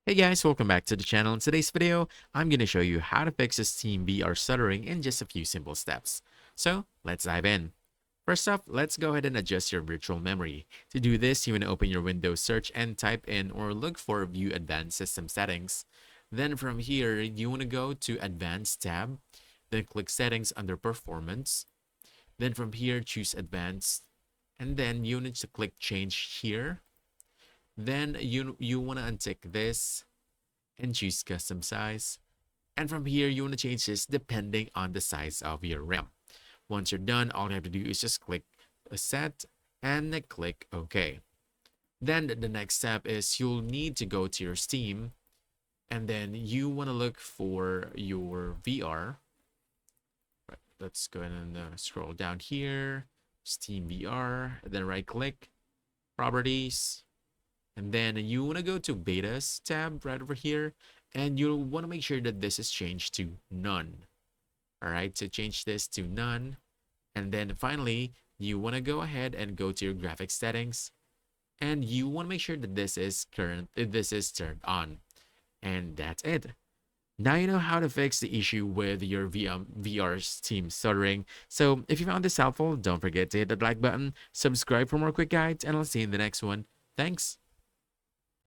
Hey guys, welcome back to the channel. In today's video, I'm going to show you how to fix a Steam VR stuttering in just a few simple steps. So let's dive in. First off, let's go ahead and adjust your virtual memory. To do this, you want to open your Windows search and type in or look for View Advanced System Settings. Then from here, you want to go to Advanced tab, then click Settings under Performance. Then from here, choose Advanced, and then you need to click Change here. Then you want to untick this and choose custom size. And from here, you want to change this depending on the size of your RAM. Once you're done, all you have to do is just click set and then click OK. Then the next step is you'll need to go to your Steam and then you want to look for your VR. Right, let's go ahead and scroll down here, Steam VR, then right click, properties, and then you want to go to betas tab right over here, and you'll want to make sure that this is changed to none. All right, so change this to none. And then finally, you want to go ahead and go to your graphics settings, and you want to make sure that this is turned on. And that's it. Now you know how to fix the issue with your VR Steam stuttering. So if you found this helpful, don't forget to hit the like button, subscribe for more quick guides, and I'll see you in the next one. Thanks.